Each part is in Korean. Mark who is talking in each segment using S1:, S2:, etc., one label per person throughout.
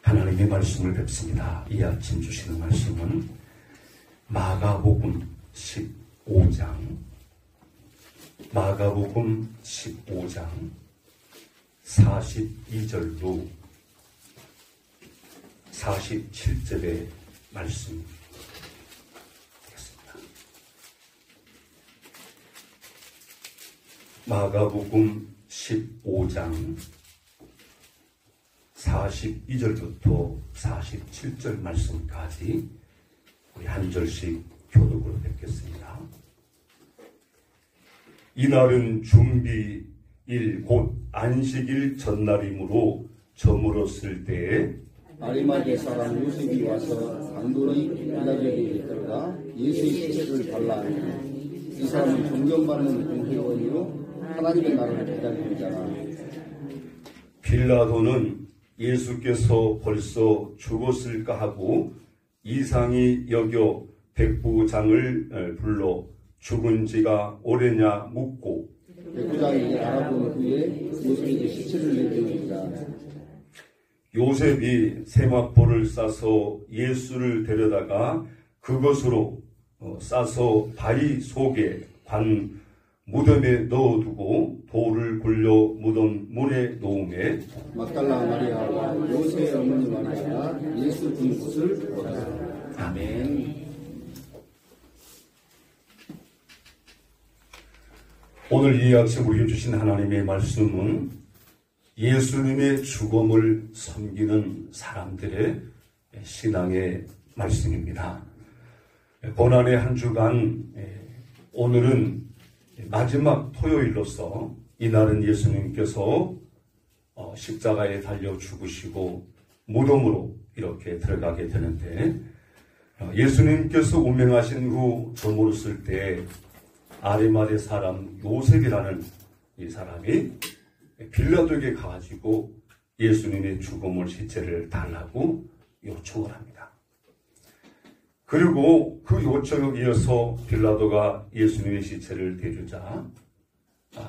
S1: 하나님의 말씀을 뵙습니다. 이 아침 주시는 말씀은 마가복음 15장 42절로 47절의 말씀입니다. 마가복음 15장 42절부터 47절 말씀까지 우리 한 절씩 교독으로 뵙겠습니다. 이날은 준비일 곧 안식일 전날이므로 저물었을 때에
S2: 아리마대 사람 요셉이 와서 강도의 빌라도에게 들어가 예수의 시체를 발라하니 이 사람은 존경받는 공회원이요 하나님의 나라를 기다리는 자라.
S1: 빌라도는 예수께서 벌써 죽었을까 하고 이상히 여겨 백부장을 불러 죽은 지가 오래냐 묻고
S2: 백부장이 알아본 후에 요셉에게 시체를 내려옵니다.
S1: 요셉이 세마포를 싸서 예수를 데려다가 그것으로 싸서 바위 속에 관 무덤에 넣어두고 돌을 굴려 무덤 문에 놓음에
S2: 막달라 마리아와 요셉의 어머니 마리아가 예수 둔 곳을 보았다. 아멘.
S1: 오늘 이 아침 우리에게 주신 하나님의 말씀은 예수님의 죽음을 섬기는 사람들의 신앙의 말씀입니다. 고난의 한 주간 오늘은 마지막 토요일로서 이날은 예수님께서 십자가에 달려 죽으시고 무덤으로 이렇게 들어가게 되는데 예수님께서 운명하신 후 저물었을 때 아리마대 사람 요셉이라는 이 사람이 빌라도에게 가가지고 예수님의 죽음을 시체를 달라고 요청을 합니다. 그리고 그 요청에 이어서 빌라도가 예수님의 시체를 대주자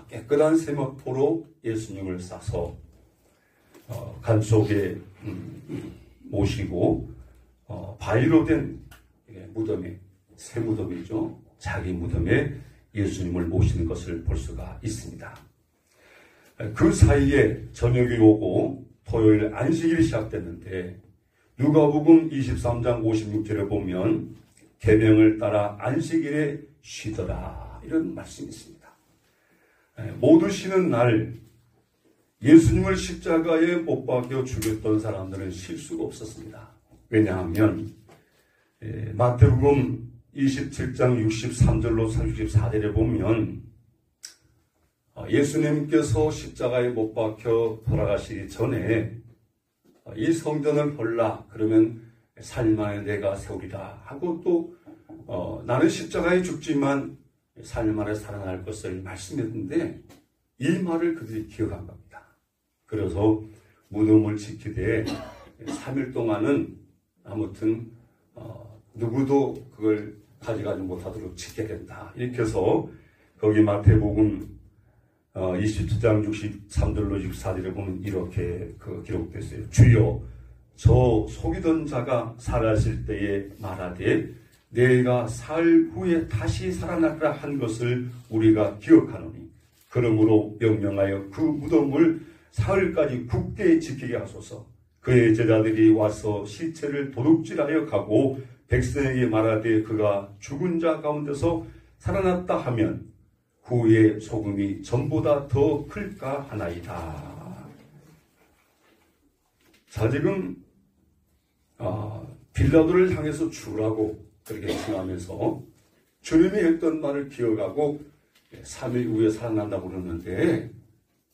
S1: 깨끗한 세마포로 예수님을 싸서 간 속에 모시고 바위로 된 무덤에 새 무덤이죠. 자기 무덤에 예수님을 모시는 것을 볼 수가 있습니다. 그 사이에 저녁이 오고 토요일 안식일이 시작됐는데 누가복음 23장 56절에 보면 계명을 따라 안식일에 쉬더라 이런 말씀이 있습니다. 모두 쉬는 날 예수님을 십자가에 못 박여 죽였던 사람들은 쉴 수가 없었습니다. 왜냐하면 마태복음 27장 63절로 34절에 보면 예수님께서 십자가에 못 박혀 돌아가시기 전에 이 성전을 벌라 그러면 살만에 내가 세우리라 하고 또 나는 십자가에 죽지만 살만에 살아날 것을 말씀했는데 이 말을 그들이 기억한 겁니다. 그래서 무덤을 지키되 3일 동안은 아무튼 누구도 그걸 가져가지 못하도록 지켜야 된다. 이렇게 해서 거기 마태복음 27장 63절로 64절에 보면 이렇게 기록됐어요. 주여 저 속이던 자가 살아실 때에 말하되 내가 사흘 후에 다시 살아나리라 한 것을 우리가 기억하노니 그러므로 명령하여 그 무덤을 사흘까지 굳게 지키게 하소서. 그의 제자들이 와서 시체를 도둑질하여 가고 백성에게 말하되 그가 죽은 자 가운데서 살아났다 하면 후의 소금이 전보다 더 클까 하나이다. 자, 지금 빌라도를 향해서 죽으라고 그렇게 청하면서 주님이 했던 말을 기억하고 3일 후에 살아난다고 그러는데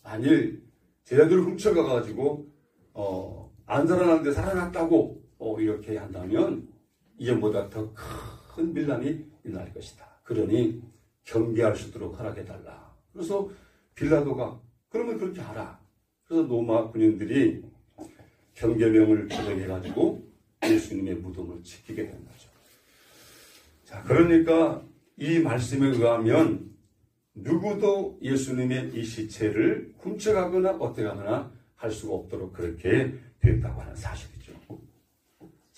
S1: 만일 제자들을 훔쳐가가지고 안 살아났는데 살아났다고 이렇게 한다면 이전보다 더 큰 빌란이 일어날 것이다. 그러니 경계할 수 있도록 허락해달라. 그래서 빌라도가 그러면 그렇게 하라. 그래서 로마 군인들이 경계명을 거정해가지고 예수님의 무덤을 지키게 된 거죠. 자, 그러니까 이 말씀에 의하면 누구도 예수님의 이 시체를 훔쳐가거나 어떻게 하거나 할 수가 없도록 그렇게 됐다고 하는 사실이죠.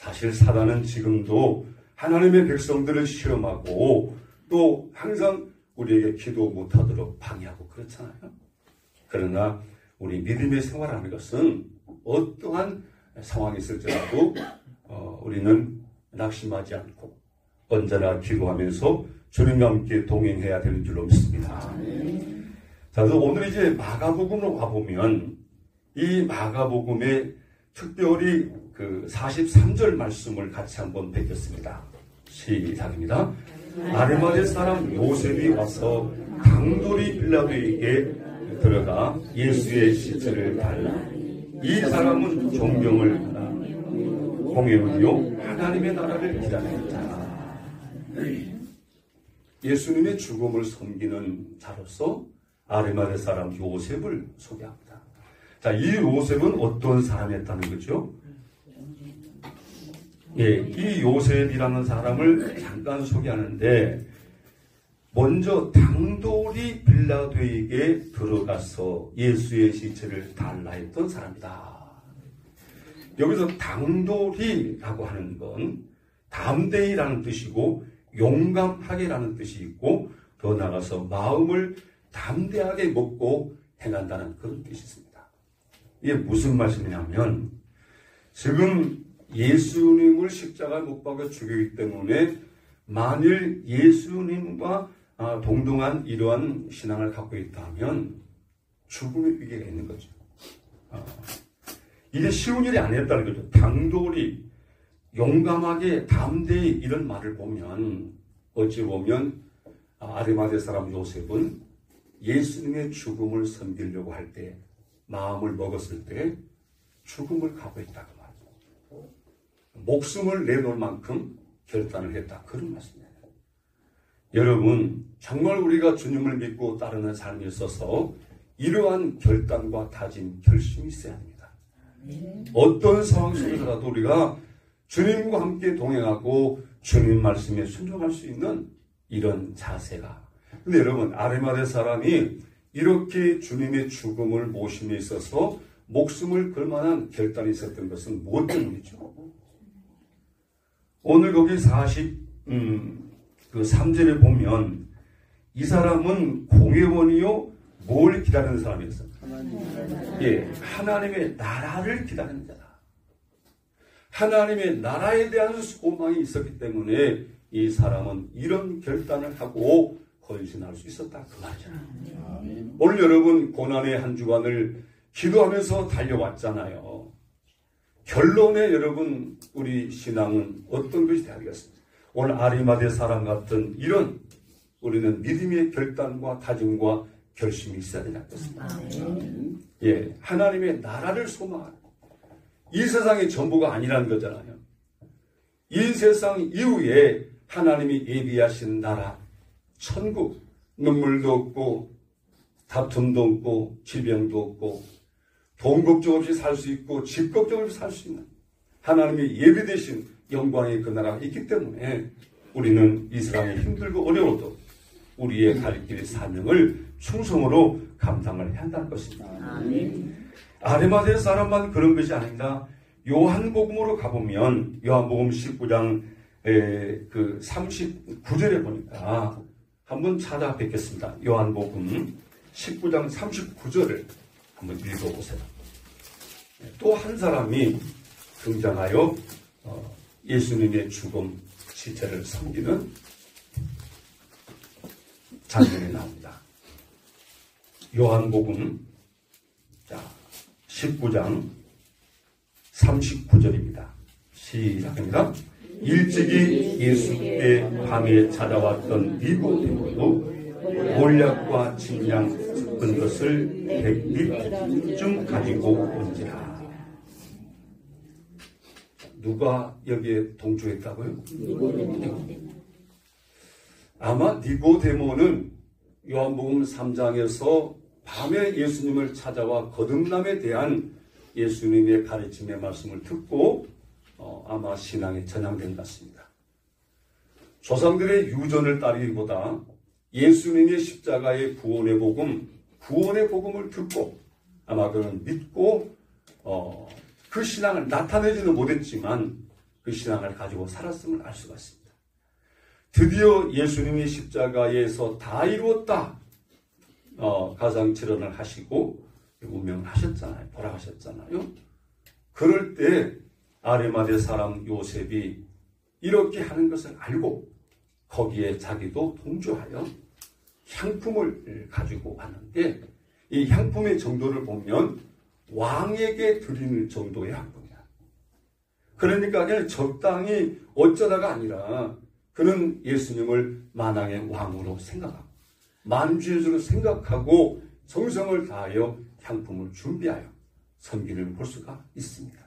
S1: 사실 사단은 지금도 하나님의 백성들을 시험하고 또 항상 우리에게 기도 못하도록 방해하고 그렇잖아요. 그러나 우리 믿음의 생활하는 것은 어떠한 상황이 있을지라도 우리는 낙심하지 않고 언제나 기도하면서 주님과 함께 동행해야 되는 줄로 믿습니다. 자, 그래서 오늘 이제 마가복음으로 가보면 이 마가복음에 특별히 그 43절 말씀을 같이 한번 뵙겠습니다. 시작입니다. 아리마대 사람 요셉이 와서 강돌이 빌라도에게 들어가 예수의 시체를 달라. 이 사람은 존경을 받아 공회원이요 하나님의 나라를 기다렸다. 예수님의 죽음을 섬기는 자로서 아리마대 사람 요셉을 소개합니다. 자, 이 요셉은 어떤 사람이었다는 거죠? 예, 이 요셉이라는 사람을 잠깐 소개하는데, 먼저 당돌이 빌라도에게 들어가서 예수의 시체를 달라 했던 사람이다. 여기서 당돌이라고 하는 건 담대히라는 뜻이고 용감하게라는 뜻이 있고 더 나아가서 마음을 담대하게 먹고 행한다는 그런 뜻이 있습니다. 이게 무슨 말씀이냐면 지금 예수님을 십자가에 못 박아 죽이기 때문에 만일 예수님과 동등한 이러한 신앙을 갖고 있다면 죽음의 위기가 있는 거죠. 이게 쉬운 일이 아니었다는 거죠. 당돌이 용감하게 담대히 이런 말을 보면 어찌 보면 아리마대 사람 요셉은 예수님의 죽음을 섬기려고 할 때 마음을 먹었을 때 죽음을 각오했다고 말이죠. 목숨을 내놓을 만큼 결단을 했다. 그런 말씀이에요. 여러분 정말 우리가 주님을 믿고 따르는 삶에 있어서 이러한 결단과 다짐, 결심이 있어야 합니다. 어떤 상황 속에서라도 우리가 주님과 함께 동행하고 주님 말씀에 순종할 수 있는 이런 자세가. 근데 여러분 아리마대 사람이 이렇게 주님의 죽음을 모심에 있어서 목숨을 걸 만한 결단이 있었던 것은 무엇 때문이죠? 오늘 거기 43절에 보면 이 사람은 공회원이요 뭘 기다리는 사람이었어요? 예, 하나님의 나라를 기다리는 자다. 하나님의 나라에 대한 소망이 있었기 때문에 이 사람은 이런 결단을 하고 헌신할 수 있었다. 그 말이잖아요. 오늘 여러분 고난의 한 주간을 기도하면서 달려왔잖아요. 결론에 여러분 우리 신앙은 어떤 것이 되겠습니까? 오늘 아리마대 사람 같은 이런 우리는 믿음의 결단과 다짐과 결심이 있어야 되지 않겠습니까? 예, 하나님의 나라를 소망하는 이 세상의 전부가 아니라는 거잖아요. 이 세상 이후에 하나님이 예비하신 나라, 천국, 눈물도 없고 다툼도 없고 질병도 없고 돈 걱정 없이 살 수 있고 집 걱정 없이 살 수 있는 하나님이 예비되신 영광의 그 나라가 있기 때문에 우리는 이 세상에 힘들고 어려워도 우리의 갈 길 사명을 충성으로 감당을 해야 한다는 것입니다. 아리마대 사람만 그런 것이 아닙니다. 요한복음으로 가보면 요한복음 19장 그 39절에 보니까 한번 찾아뵙겠습니다. 요한복음 19장 39절을 한번 읽어보세요. 또 한 사람이 등장하여 예수님의 죽음 시체를 섬기는 장면이 나옵니다. 요한복음 19장 39절입니다. 시작합니다. 일찍이 예수께 밤에 찾아왔던 니고데모도 몰약과 침량 섞은 것을 100립쯤 가지고 온지라. 누가 여기에 동조했다고요? 아마 니고데모는 요한복음 3장에서 밤에 예수님을 찾아와 거듭남에 대한 예수님의 가르침의 말씀을 듣고 아마 신앙에 전향된 것 같습니다. 조상들의 유전을 따르기보다 예수님의 십자가의 구원의 복음을 듣고 아마 그는 믿고 그 신앙을 나타내지는 못했지만 그 신앙을 가지고 살았음을 알 수가 있습니다. 드디어 예수님이 십자가에서 다 이루었다. 가상칠언을 하시고 운명을 하셨잖아요. 돌아가셨잖아요. 그럴 때 아리마대 사람 요셉이 이렇게 하는 것을 알고 거기에 자기도 동조하여 향품을 가지고 왔는데 이 향품의 정도를 보면 왕에게 드리는 정도의 향품이야. 그러니까 그냥 적당히 어쩌다가 아니라 그는 예수님을 만왕의 왕으로 생각하고 만주의주로 생각하고 정성을 다하여 향품을 준비하여 섬기는 볼 수가 있습니다.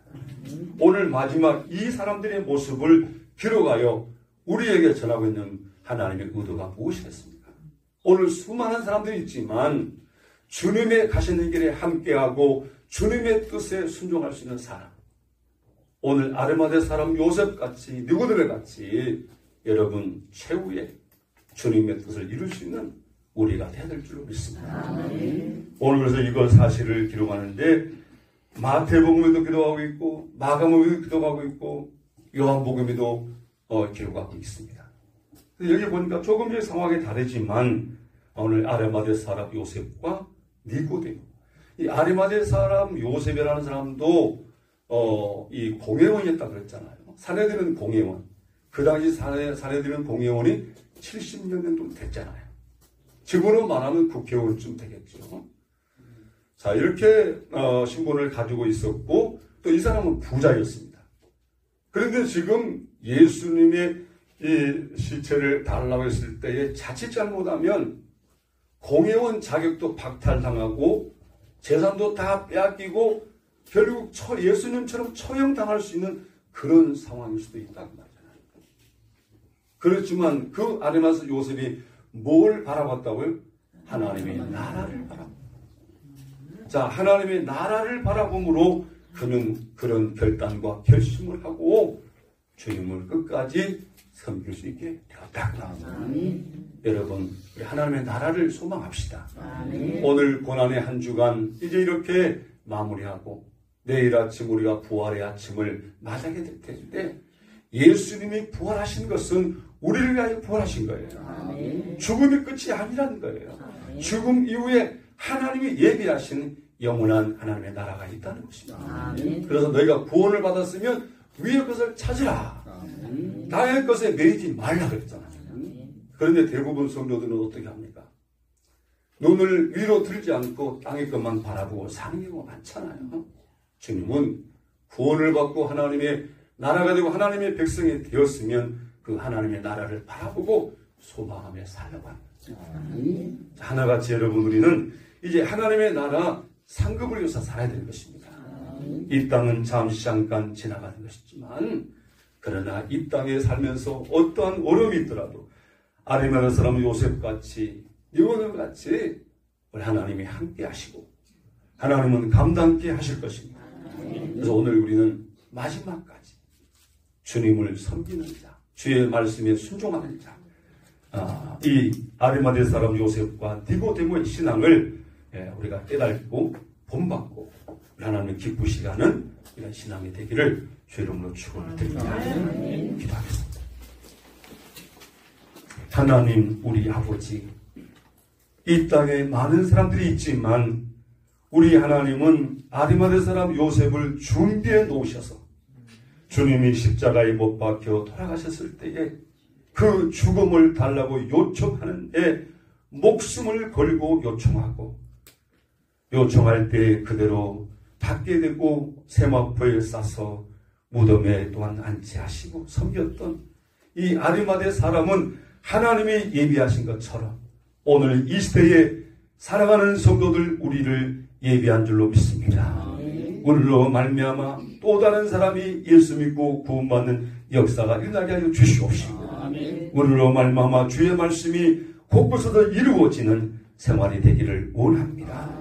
S1: 오늘 마지막 이 사람들의 모습을 기록하여 우리에게 전하고 있는 하나님의 의도가 무엇이겠습니까? 오늘 수많은 사람들이 있지만 주님의 가시는 길에 함께하고 주님의 뜻에 순종할 수 있는 사람, 오늘 아리마대 사람 요셉같이 니고데모같이 여러분 최후의 주님의 뜻을 이룰 수 있는 우리가 되어야 될 줄로 믿습니다. 오늘 그래서 이걸 사실을 기록하는데 마태복음에도 기록하고 있고 마가복음에도 기록하고 있고 요한복음에도 기록하고 있습니다. 여기 보니까 조금씩 상황이 다르지만 오늘 아리마대 사람 요셉과 니고데모, 이 아리마대 사람 요셉이라는 사람도 이 공회원이었다 그랬잖아요. 사내들은 공회원. 그 당시 사내들은 공회원이 70년 정도 됐잖아요. 지금으로 말하면 국회의원쯤 되겠죠. 자, 이렇게 신분을 가지고 있었고 또 이 사람은 부자였습니다. 그런데 지금 예수님의 이 시체를 달라고 했을 때에 자칫 잘못하면 공회원 자격도 박탈당하고 재산도 다 빼앗기고 결국 예수님처럼 처형당할 수 있는 그런 상황일 수도 있다고 말이잖아요. 그렇지만 그 아리마대 요셉이 뭘 바라봤다고요? 하나님의 나라를 바라보. 자, 하나님의 나라를 바라봄으로 그는 그런 결단과 결심을 하고 주님을 끝까지 섬길 수 있게 되었다. 여러분, 우리 하나님의 나라를 소망합시다. 오늘 고난의 한 주간 이제 이렇게 마무리하고 내일 아침 우리가 부활의 아침을 맞이하게 될 텐데 예수님이 부활하신 것은 우리를 위하여 부활하신 거예요. 죽음이 끝이 아니라는 거예요. 죽음 이후에 하나님이 예비하신 영원한 하나님의 나라가 있다는 것입니다. 그래서 너희가 구원을 받았으면 위의 것을 찾으라. 땅의 것에 매이지 말라 그랬잖아요. 그런데 대부분 성도들은 어떻게 합니까? 눈을 위로 들지 않고 땅의 것만 바라보고 사는 경우가 많잖아요. 주님은 구원을 받고 하나님의 나라가 되고 하나님의 백성이 되었으면 그 하나님의 나라를 바라보고 소망하며 살려고 합니다. 하나같이 여러분 우리는 이제 하나님의 나라 상급을 위해서 살아야 되는 것입니다. 이 땅은 잠시 잠깐 지나가는 것이지만 그러나 이 땅에 살면서 어떠한 어려움이 있더라도 아리마대 사람 요셉같이 니고데모같이 우리 하나님이 함께 하시고 하나님은 감당케 하실 것입니다. 그래서 오늘 우리는 마지막까지 주님을 섬기는 자, 주의 말씀에 순종하는 자, 이 아리마대 사람 요셉과 니고데모의 신앙을 우리가 깨닫고 본받고 하나님을 기쁘시게 하는 이런 신앙이 되기를 주의 이름으로 축원을 드립니다. 기도하겠습니다. 하나님 우리 아버지, 이 땅에 많은 사람들이 있지만 우리 하나님은 아리마대 사람 요셉을 준비해 놓으셔서 주님이 십자가에 못 박혀 돌아가셨을 때에 그 죽음을 달라고 요청하는데 목숨을 걸고 요청할 때 그대로 받게 되고 세마포에 싸서 무덤에 또한 안치하시고 섬겼던 이 아리마대 사람은 하나님이 예비하신 것처럼 오늘 이 시대에 살아가는 성도들 우리를 예비한 줄로 믿습니다. 오늘로 말미암아 또 다른 사람이 예수 믿고 구원받는 역사가 일어나게 하여 주시옵시고 오늘로 말미암아 주의 말씀이 곳곳에서 이루어지는 생활이 되기를 원합니다.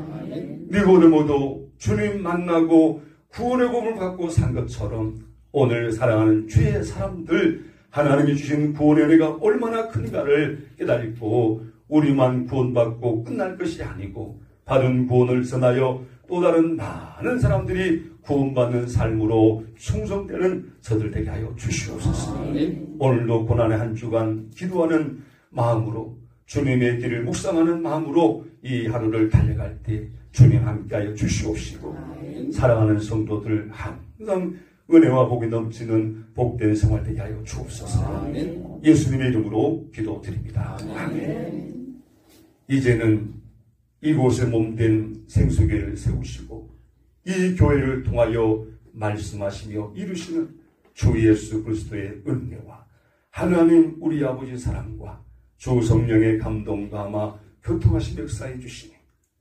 S1: 니고데모도 주님 만나고 구원의 복음을 받고 산 것처럼 오늘 사랑하는 주의 사람들 하나님이 주신 구원의 은혜가 얼마나 큰가를 깨닫고 우리만 구원받고 끝날 것이 아니고 받은 구원을 전하여 또 다른 많은 사람들이 구원받는 삶으로 충성되는 저들 되게 하여 주시옵소서. 오늘도 고난의 한 주간 기도하는 마음으로 주님의 길을 묵상하는 마음으로 이 하루를 달려갈 때 주님 함께하여 주시옵시고 사랑하는 성도들 항상 은혜와 복이 넘치는 복된 생활 되게 하여 주옵소서. 예수님의 이름으로 기도드립니다. 아멘. 이제는 이곳에 몸된 생수교회를 세우시고 이 교회를 통하여 말씀하시며 이루시는 주 예수 그리스도의 은혜와 하나님 우리 아버지 사랑과 주 성령의 감동과 아마 교통하신 역사해 주시니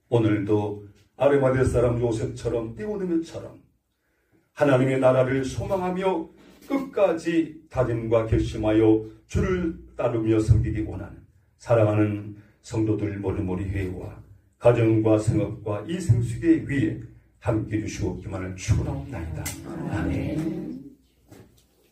S1: 오늘도 아르마대 사람 요셉처럼 띠고드면처럼 하나님의 나라를 소망하며 끝까지 다짐과 결심하여 주를 따르며 섬기기 원하는 사랑하는 성도들 모리모리 회의와 가정과 생업과 이 생수계 위에 함께 주시옵기만을 축원하옵나이다. 아멘.